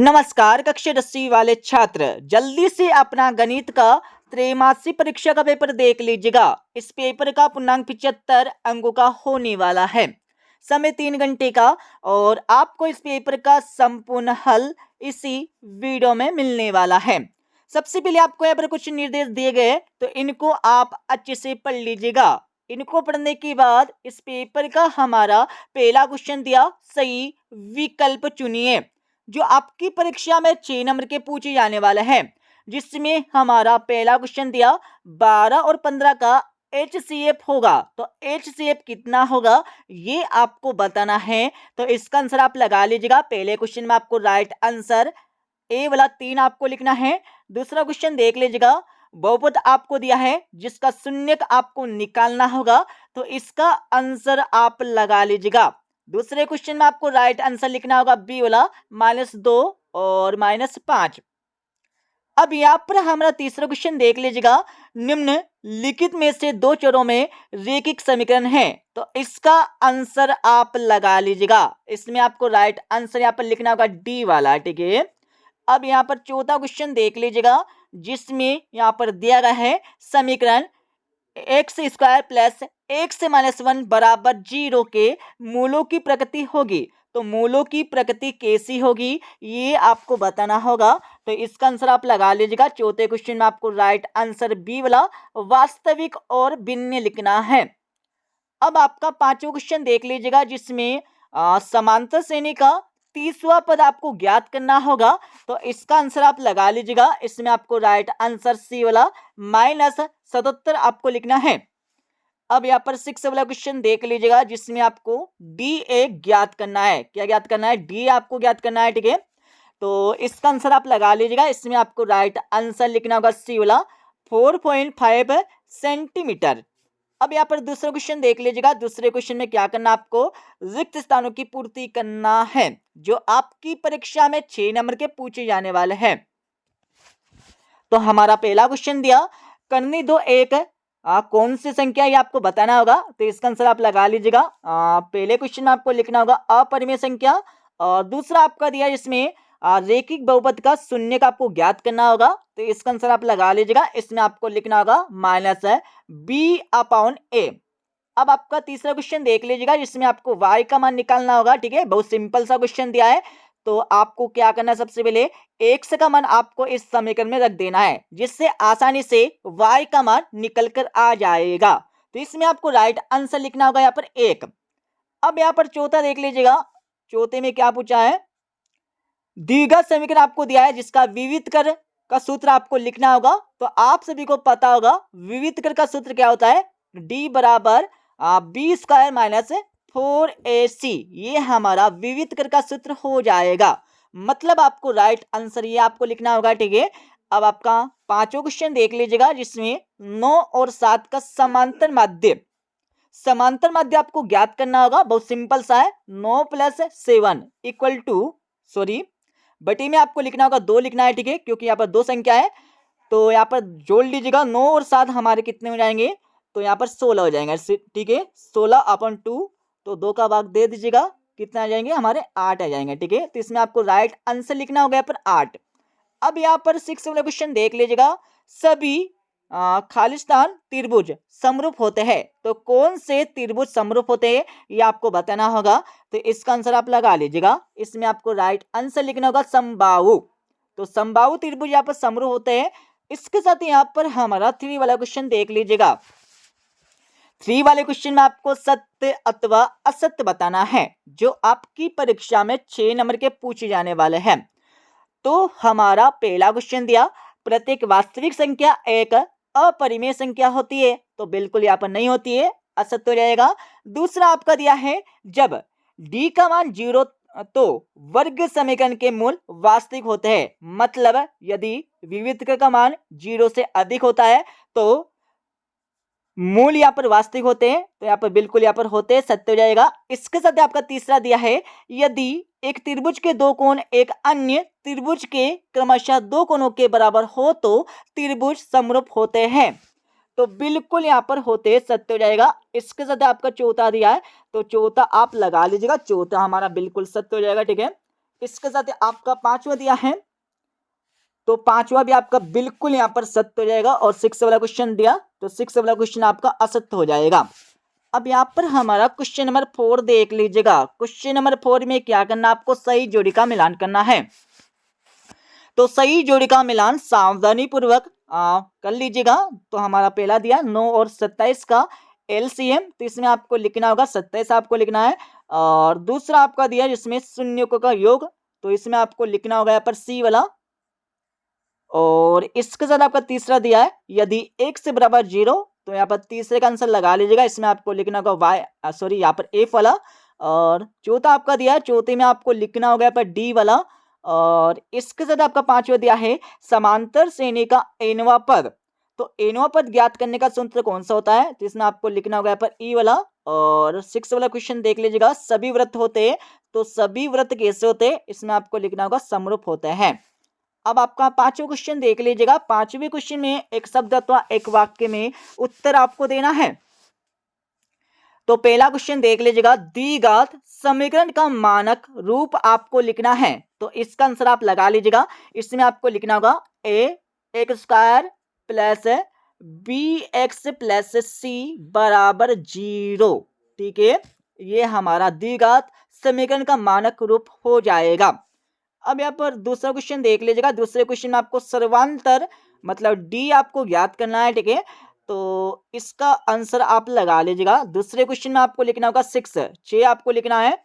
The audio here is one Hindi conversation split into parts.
नमस्कार कक्षा 10वीं वाले छात्र, जल्दी से अपना गणित का त्रैमासिक परीक्षा का पेपर देख लीजिएगा। इस पेपर का पूर्णांक 75 अंकों का होने वाला है। समय 3 घंटे का और आपको इस पेपर का संपूर्ण हल इसी वीडियो में मिलने वाला है। सबसे पहले आपको यहाँ पर कुछ निर्देश दिए गए, तो इनको आप अच्छे से पढ़ लीजिएगा। इनको पढ़ने के बाद इस पेपर का हमारा पहला क्वेश्चन दिया, सही विकल्प चुनिए, जो आपकी परीक्षा में 6 नंबर के पूछे जाने वाले हैं, जिसमें हमारा पहला क्वेश्चन दिया 12 और 15 का HCF होगा। तो HCF कितना होगा ये आपको बताना है। तो इसका आंसर आप लगा लीजिएगा। पहले क्वेश्चन में आपको राइट आंसर ए वाला 3 आपको लिखना है। दूसरा क्वेश्चन देख लीजिएगा, बहुपद आपको दिया है जिसका शून्यक आपको निकालना होगा, तो इसका आंसर आप लगा लीजिएगा। दूसरे क्वेश्चन में आपको राइट आंसर लिखना होगा बी वाला -2 और -5। अब यहाँ पर हमारा तीसरा क्वेश्चन देख लीजिएगा, निम्नलिखित में से दो चरों में रेखिक समीकरण है, तो इसका आंसर आप लगा लीजिएगा। इसमें आपको राइट आंसर यहाँ पर लिखना होगा डी वाला, ठीक है। अब यहाँ पर चौथा क्वेश्चन देख लीजिएगा, जिसमें यहाँ पर दिया गया है समीकरण x² प्लस x-1 बराबर 0 के मूलों की प्रकृति होगी। तो मूलों की प्रकृति कैसी होगी ये आपको बताना होगा। तो इसका आंसर आप लगा लीजिएगा। चौथे क्वेश्चन में आपको राइट आंसर बी वाला वास्तविक और भिन्न लिखना है। अब आपका पांचवा क्वेश्चन देख लीजिएगा, जिसमें समांतर श्रेणी का 30वां पद आपको ज्ञात करना होगा। तो इसका आंसर आप लगा लीजिएगा। इसमें आपको राइट आंसर सी वाला -77 आपको लिखना है। अब यहाँ पर 6 वाला क्वेश्चन देख लीजिएगा, जिसमें आपको DA ज्ञात करना है। क्या ज्ञात करना है? डी आपको ज्ञात करना है, ठीक है। तो इसका आंसर आप लगा लीजिएगा। इसमें आपको राइट आंसर लिखना होगा सी वाला 4.5 सेंटीमीटर। अब यहाँ पर दूसरा क्वेश्चन देख लीजिएगा। दूसरे क्वेश्चन में क्या करना, आपको रिक्त स्थानों की पूर्ति करना है, जो आपकी परीक्षा में 6 नंबर के पूछे जाने वाले हैं। तो हमारा पहला क्वेश्चन दिया, करनी दो एक कौन सी संख्या ये आपको बताना होगा। तो इसका आंसर आप लगा लीजिएगा। पहले क्वेश्चन में आपको लिखना होगा अपरिमेय संख्या, और दूसरा आपका दिया जिसमें रेखिक बहुपद का शून्य का आपको ज्ञात करना होगा। तो इसका आंसर आप लगा लीजिएगा। इसमें आपको लिखना होगा -b/a। अब आपका तीसरा क्वेश्चन देख लीजिएगा, जिसमें आपको y का मान निकालना होगा, ठीक है। बहुत सिंपल सा क्वेश्चन दिया है। तो आपको क्या करना है, सबसे पहले x का मान आपको इस समीकरण में रख देना है, जिससे आसानी से y का मान निकल कर आ जाएगा। तो इसमें आपको राइट आंसर लिखना होगा यहाँ पर 1। अब यहाँ पर चौथा देख लीजिएगा। चौथे में क्या पूछा है, द्विघात समीकरण आपको दिया है, जिसका विविध कर का सूत्र आपको लिखना होगा। तो आप सभी को पता होगा विविध कर का सूत्र क्या होता है, d बराबर b² - 4ac। ये हमारा विविध कर का सूत्र हो जाएगा। मतलब आपको राइट आंसर ये आपको लिखना होगा, ठीक है। अब आपका पांचवा क्वेश्चन देख लीजिएगा, जिसमें 9 और 7 का समांतर माध्य आपको ज्ञात करना होगा। बहुत सिंपल सा है, 9 + 7 = बटी में आपको लिखना होगा 2 लिखना है, ठीक है, क्योंकि यहाँ पर 2 संख्या है। तो यहाँ पर जोड़ लीजिएगा, 9 और 7 हमारे कितने हो जाएंगे, तो यहाँ पर 16 हो जाएंगे, ठीक है। 16/2, तो 2 का भाग दे दीजिएगा, कितना आ जाएंगे हमारे 8 आ जाएंगे, ठीक है। तो इसमें आपको राइट आंसर लिखना होगा यहाँ पर 8। अब यहाँ पर 6 वाला क्वेश्चन देख लीजिएगा, सभी खालिस्तान त्रिभुज समरूप होते हैं, तो कौन से त्रिभुज समरूप होते हैं ये आपको बताना होगा। तो इसका आंसर आप लगा लीजिएगा। इसमें आपको राइट आंसर लिखना होगा समबाहु। तो समबाहु त्रिभुज यहाँ पर समरूप होते हैं। इसके साथ यहाँ पर हमारा 3 वाला क्वेश्चन देख लीजिएगा। 3 वाले क्वेश्चन में आपको सत्य अथवा असत्य बताना है, जो आपकी परीक्षा में 6 नंबर के पूछे जाने वाले हैं। तो हमारा पहला क्वेश्चन दिया, प्रत्येक वास्तविक संख्या एक अपरिमेय संख्या होती है, तो बिल्कुल यहाँ पर नहीं होती है, असत्य हो जाएगा। दूसरा आपका दिया है, जब d का मान 0 तो वर्ग समीकरण के मूल वास्तविक होते हैं। मतलब यदि विविध का मान 0 से अधिक होता है तो मूल यहाँ पर वास्तविक होते हैं, तो यहाँ पर बिल्कुल यहाँ पर होते हैं, सत्य हो जाएगा। इसके साथ आपका तीसरा दिया है, यदि एक त्रिभुज के दो कोण एक अन्य त्रिभुज के क्रमशः 2 कोणों के बराबर हो तो त्रिभुज समरूप होते हैं, तो बिल्कुल यहाँ पर होते हैं, सत्य हो जाएगा। इसके साथ आपका चौथा दिया है, तो चौथा आप लगा लीजिएगा। चौथा हमारा बिल्कुल सत्य हो जाएगा, ठीक है। इसके साथ आपका 5वां दिया है, तो 5वां भी आपका बिल्कुल यहाँ पर सत्य हो जाएगा। और 6 वाला क्वेश्चन दिया तो 6 वाला क्वेश्चन आपका असत्य हो जाएगा। अब यहाँ पर हमारा क्वेश्चन नंबर 4 देख लीजिएगा। क्वेश्चन नंबर 4 में क्या करना, आपको सही जोड़ी का मिलान करना है। तो सही जोड़ी का मिलान सावधानी पूर्वक कर लीजिएगा। तो हमारा पहला दिया 9 और 27 का एलसीएम, तो इसमें आपको लिखना होगा 27 आपको लिखना है। और दूसरा आपका दिया जिसमें शून्यों का योग, तो इसमें आपको लिखना होगा यहाँ पर सी वाला। और इसके साथ आपका तीसरा दिया है यदि x बराबर 0, तो यहाँ पर तीसरे का आंसर लगा लीजिएगा। इसमें आपको लिखना होगा वाई सॉरी यहाँ पर एफ वाला। और चौथा आपका दिया है, चौथे में आपको लिखना होगा यहाँ पर डी वाला। और इसके साथ आपका 5वां दिया है समांतर श्रेणी का एनवा पद। तो एनवा पद ज्ञात करने का सूत्र कौन सा होता है, तो इसमें आपको लिखना होगा यहाँ पर ई वाला। और 6 वाला क्वेश्चन देख लीजिएगा, सभी वृत्त होते हैं, तो सभी वृत्त कैसे होते हैं, इसमें आपको लिखना होगा समरूप होते हैं। अब आपका 5वां क्वेश्चन देख लीजिएगा। 5वें क्वेश्चन में एक शब्द अथवा एक वाक्य में उत्तर आपको देना है। तो पहला क्वेश्चन देख लीजिएगा, द्विघात समीकरण का मानक रूप आपको लिखना है। तो इसका आंसर आप लगा लीजिएगा। इसमें आपको लिखना होगा A X square plus B X plus C बराबर 0। ठीक है, ये हमारा द्विघात समीकरण का मानक रूप हो जाएगा। अब यहाँ पर दूसरा क्वेश्चन देख लीजिएगा। दूसरे क्वेश्चन में आपको सर्वांतर मतलब डी आपको ज्ञात करना है। ठीक है, तो इसका आंसर आप लगा लीजिएगा। दूसरे क्वेश्चन में आपको लिखना होगा 6 आपको लिखना है।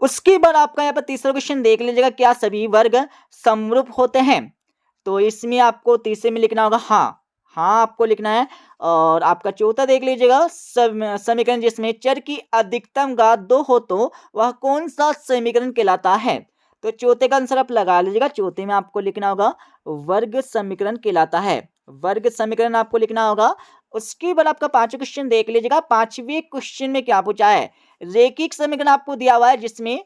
उसके बाद आपका यहाँ पर तीसरा क्वेश्चन देख लीजिएगा, क्या सभी वर्ग समरूप होते हैं। तो इसमें आपको तीसरे में लिखना होगा हाँ आपको लिखना है। और आपका चौथा देख लीजिएगा, समीकरण जिसमें चर की अधिकतम घात 2 हो तो वह कौन सा समीकरण कहलाता है। तो चौथे का आंसर आप लगा लीजिएगा। चौथे में आपको लिखना होगा वर्ग समीकरण कहलाता है, वर्ग समीकरण आपको लिखना होगा। उसके बाद आपका 5वां क्वेश्चन देख लीजिएगा। 5वें क्वेश्चन में क्या पूछा है, रेखिक समीकरण आपको दिया हुआ है जिसमें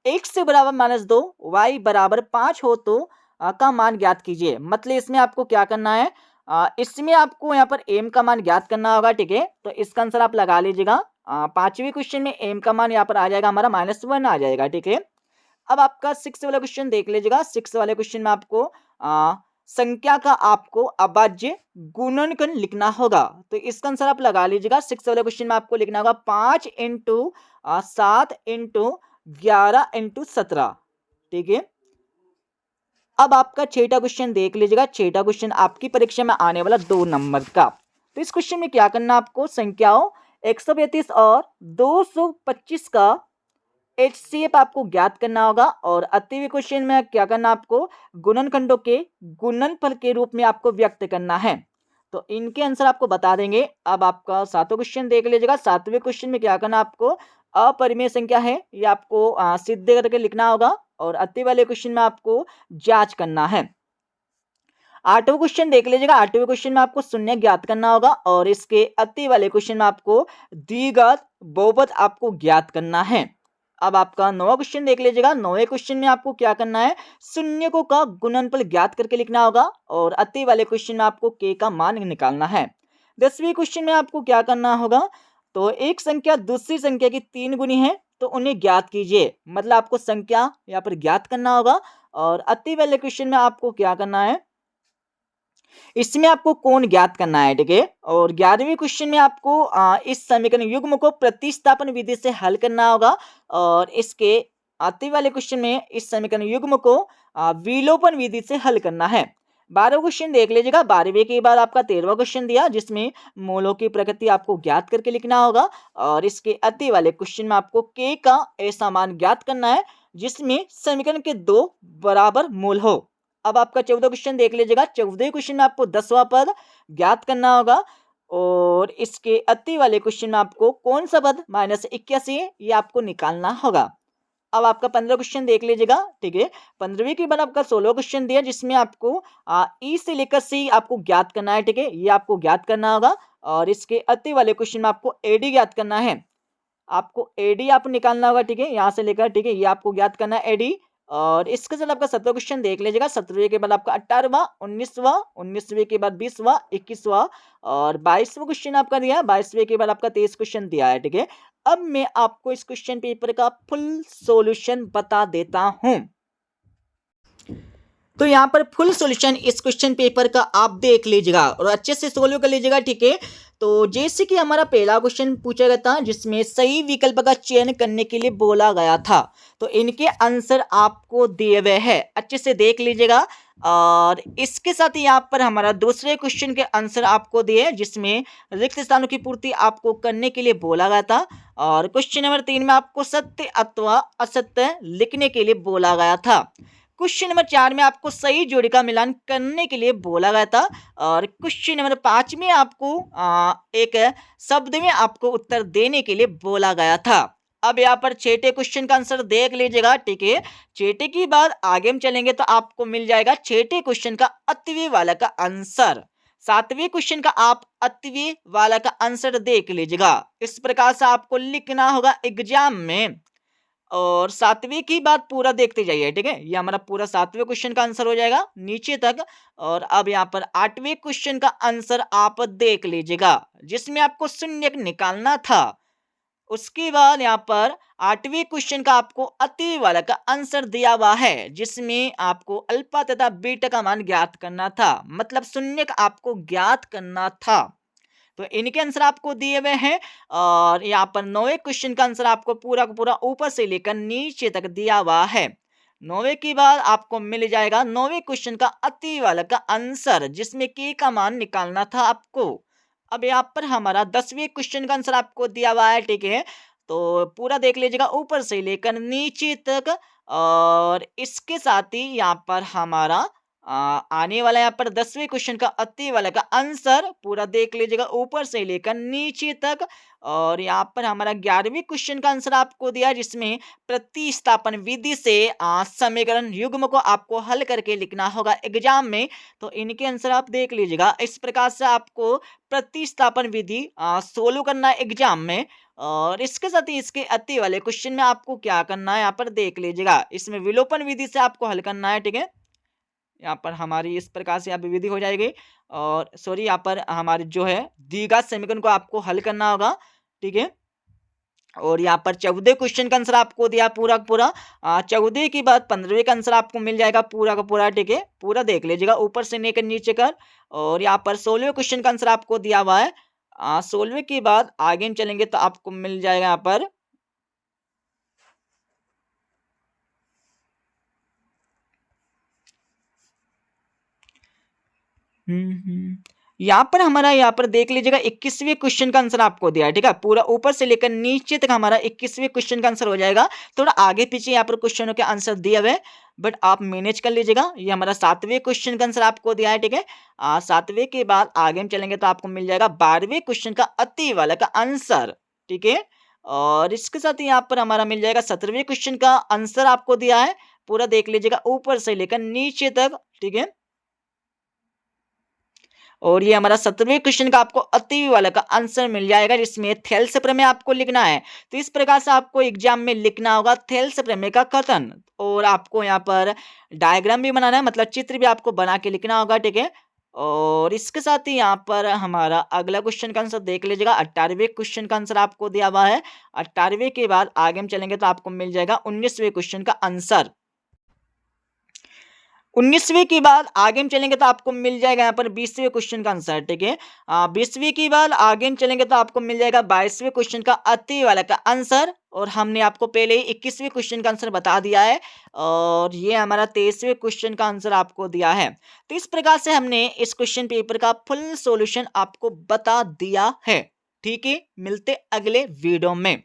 x बराबर -2 y बराबर 5 हो तो का मान ज्ञात कीजिए। मतलब इसमें आपको क्या करना है, इसमें आपको यहाँ पर m का मान ज्ञात करना होगा। ठीक है, तो इसका आंसर आप लगा लीजिएगा। 5वें क्वेश्चन में m का मान यहाँ पर आ जाएगा हमारा -1 आ जाएगा। ठीक है, अब आपका 6 वाला क्वेश्चन देख लीजिएगा। 6 वाले क्वेश्चन में आपको संख्या का आपको अभाज्य गुणनखंड लिखना होगा। तो इसका आंसर आप लगा लीजिएगा। 6 वाले क्वेश्चन में आपको लिखना होगा 5 × 7 × 11 × 17। ठीक है, अब आपका 6वां क्वेश्चन देख लीजिएगा। 6वां क्वेश्चन आपकी परीक्षा में आने वाला 2 नंबर का। तो इस क्वेश्चन में क्या करना, आपको संख्याओं 132 और 225 का HCF आपको ज्ञात करना होगा। और अतिवे क्वेश्चन में क्या करना, आपको गुणनखंडों के गुणनफल के रूप में आपको व्यक्त करना है। तो इनके आंसर आपको बता देंगे। अब आपका 7वां क्वेश्चन देख लीजिएगा। 7वें क्वेश्चन में क्या करना, आपको अपरिमेय संख्या है ये आपको सिद्ध करके लिखना होगा। और अति वाले क्वेश्चन में आपको जांच करना है। 8वां क्वेश्चन देख लीजिएगा। 8वें क्वेश्चन में आपको शून्य ज्ञात करना होगा। और इसके अति वाले क्वेश्चन में आपको द्विघात बहुपद आपको ज्ञात करना है। अब आपका 9वां क्वेश्चन देख लीजिएगा। 9वें क्वेश्चन में आपको क्या करना है, शून्यकों का गुणनफल ज्ञात करके लिखना होगा। और अति वाले क्वेश्चन में आपको k का मान निकालना है। 10वें क्वेश्चन में आपको क्या करना होगा, तो एक संख्या दूसरी संख्या की 3 गुनी है तो उन्हें ज्ञात कीजिए। मतलब आपको संख्या यहाँ पर ज्ञात करना होगा। और अति वाले क्वेश्चन में आपको क्या करना है, इसमें आपको कोण ज्ञात करना है। ठीक है, और 11वें क्वेश्चन में आपको इस समीकरण युग्म को प्रतिस्थापन विधि से हल करना होगा। और इसके आते वाले क्वेश्चन में इस समीकरण युग्म को विलोपन विधि से हल करना है। 12वां क्वेश्चन देख लीजिएगा। 12वें के बाद आपका 13वां क्वेश्चन दिया जिसमें मूलों की प्रकृति आपको ज्ञात करके लिखना होगा। और इसके अति वाले क्वेश्चन में आपको k का ऐसा मान ज्ञात करना है जिसमें समीकरण के 2 बराबर मूल हो। अब आपका 14वां क्वेश्चन देख लीजिएगा। 14वें क्वेश्चन में आपको 10वां पद ज्ञात करना होगा। और इसके अति वाले क्वेश्चन में आपको कौन सा पद -81 है ये आपको निकालना होगा। अब आपका 15वां क्वेश्चन देख लीजिएगा। ठीक है, 15वीं के बाद आपका 16वां क्वेश्चन दिया जिसमें आपको ई से लेकर सी आपको ज्ञात करना है। ठीक है, ये आपको ज्ञात करना होगा। और इसके अति वाले क्वेश्चन में आपको एडी ज्ञात करना है। आपको एडी आप निकालना होगा। ठीक है, यहाँ से लेकर, ठीक है, ये आपको ज्ञात करना है एडी। और इसके साथ आपका 17वां क्वेश्चन देख लीजिएगा। 17वें के बाद आपका 18वां, 19वां, 19वें के बाद 20वां, 21वां और 22वां क्वेश्चन आपका दिया है। 22वें के बाद आपका 23 क्वेश्चन दिया है, ठीक है। अब मैं आपको इस क्वेश्चन पेपर का फुल सॉल्यूशन बता देता हूं। तो यहाँ पर फुल सॉल्यूशन इस क्वेश्चन पेपर का आप देख लीजिएगा और अच्छे से सोल्व कर लीजिएगा, ठीक है। तो जैसे कि हमारा पहला क्वेश्चन पूछा गया था जिसमें सही विकल्प का चयन करने के लिए बोला गया था, तो इनके आंसर आपको दिए हुए हैं, अच्छे से देख लीजिएगा। और इसके साथ ही यहाँ पर हमारा दूसरे क्वेश्चन के आंसर आपको दिए जिसमें रिक्त स्थानों की पूर्ति आपको करने के लिए बोला गया था। और क्वेश्चन नंबर 3 में आपको सत्य अथवा असत्य लिखने के लिए बोला गया था। क्वेश्चन नंबर 4 में आपको सही जोड़ी का मिलान करने के लिए बोला गया था। और क्वेश्चन नंबर 5 में आपको एक शब्द में आपको उत्तर देने के लिए बोला गया था। अब यहाँ पर छठे क्वेश्चन का आंसर देख लीजिएगा, ठीक है। छठे की बाद आगे हम चलेंगे तो आपको मिल जाएगा छठे क्वेश्चन का अतवे वाला का आंसर। सातवें क्वेश्चन का आप अतवे वाला का आंसर देख लीजिएगा। इस प्रकार से आपको लिखना होगा एग्जाम में। और सातवीं की बात पूरा देखते जाइए, ठीक है। ये हमारा पूरा सातवें क्वेश्चन का आंसर हो जाएगा नीचे तक। और अब यहाँ पर आठवें क्वेश्चन का आंसर आप देख लीजिएगा जिसमें आपको शून्य निकालना था। उसके बाद यहाँ पर आठवें क्वेश्चन का आपको अति वाला का आंसर दिया हुआ है जिसमें आपको अल्फा तथा बीटा का मान ज्ञात करना था, मतलब शून्य आपको ज्ञात करना था। तो इनके आंसर आपको दिए हुए हैं। और यहाँ पर 9वें क्वेश्चन का आंसर आपको पूरा का पूरा ऊपर से लेकर नीचे तक दिया हुआ है। 9वें के बाद आपको मिल जाएगा 9वें क्वेश्चन का अति वाला का आंसर जिसमें के का मान निकालना था आपको। अब यहाँ पर हमारा 10वें क्वेश्चन का आंसर आपको दिया हुआ है, ठीक है। तो पूरा देख लीजिएगा ऊपर से लेकर नीचे तक। और इसके साथ ही यहाँ पर हमारा आने वाला यहाँ पर 10वें क्वेश्चन का अति वाला का आंसर पूरा देख लीजिएगा ऊपर से लेकर नीचे तक। और यहाँ पर हमारा 11वें क्वेश्चन का आंसर आपको दिया जिसमें प्रतिस्थापन विधि से समीकरण युग्म को आपको हल करके लिखना होगा एग्जाम में। तो इनके आंसर आप देख लीजिएगा। इस प्रकार से आपको प्रतिस्थापन विधि सोल्व करना है एग्जाम में। और इसके साथ ही इसके अति वाले क्वेश्चन में आपको क्या करना है यहाँ पर देख लीजिएगा। इसमें विलोपन विधि से आपको हल करना है, ठीक है। यहाँ पर हमारी इस प्रकार से यहाँ पे विधि हो जाएगी। और सॉरी यहाँ पर हमारी जो है द्विघात समीकरण को आपको हल करना होगा, ठीक है। और यहाँ पर 14 क्वेश्चन का आंसर आपको दिया पूरा का पूरा। 14 के बाद 15वें का आंसर आपको मिल जाएगा पूरा का पूरा, ठीक है। पूरा देख लीजिएगा ऊपर से लेकर नीचे कर। और यहाँ पर 16वें क्वेश्चन का आंसर आपको दिया हुआ है। 16वें के बाद आगे हम चलेंगे तो आपको मिल जाएगा यहाँ पर यहाँ पर हमारा यहाँ पर देख लीजिएगा 21वें क्वेश्चन का आंसर आपको दिया है, ठीक है। पूरा ऊपर से लेकर नीचे तक हमारा 21वें क्वेश्चन का आंसर हो जाएगा। थोड़ा आगे पीछे यहाँ पर क्वेश्चनों के आंसर दिए हुए बट आप मैनेज कर लीजिएगा। ये हमारा 7वें क्वेश्चन का आंसर आपको दिया है, ठीक है। 7वें के बाद आगे हम चलेंगे तो आपको मिल जाएगा 12वें क्वेश्चन का अति वाला का आंसर, ठीक है। और इसके साथ ही यहाँ पर हमारा मिल जाएगा 17वें क्वेश्चन का आंसर आपको दिया है। पूरा देख लीजिएगा ऊपर से लेकर नीचे तक, ठीक है। और ये हमारा 17वें क्वेश्चन का आपको अति वाला का आंसर मिल जाएगा जिसमें थेल्स प्रमेय आपको लिखना है। तो इस प्रकार से आपको एग्जाम में लिखना होगा थेल्स प्रमेय का कथन। और आपको यहाँ पर डायग्राम भी बनाना है, मतलब चित्र भी आपको बना के लिखना होगा, ठीक है। और इसके साथ ही यहाँ पर हमारा अगला क्वेश्चन का आंसर देख लीजिएगा। 18वें क्वेश्चन का आंसर आपको दिया हुआ है। 18वें के बाद आगे हम चलेंगे तो आपको मिल जाएगा 19वें क्वेश्चन का आंसर। 19वीं के बाद आगे हम चलेंगे तो आपको मिल जाएगा यहाँ पर 20वें क्वेश्चन का आंसर, ठीक है। 20वीं के बाद आगे हम चलेंगे तो आपको मिल जाएगा 22वें क्वेश्चन का अति वाला का आंसर। और हमने आपको पहले ही 21वें क्वेश्चन का आंसर बता दिया है। और ये हमारा 23वें क्वेश्चन का आंसर आपको दिया है। तो इस प्रकार से हमने इस क्वेश्चन पेपर का फुल सॉल्यूशन आपको बता दिया है, ठीक है। मिलते अगले वीडियो में।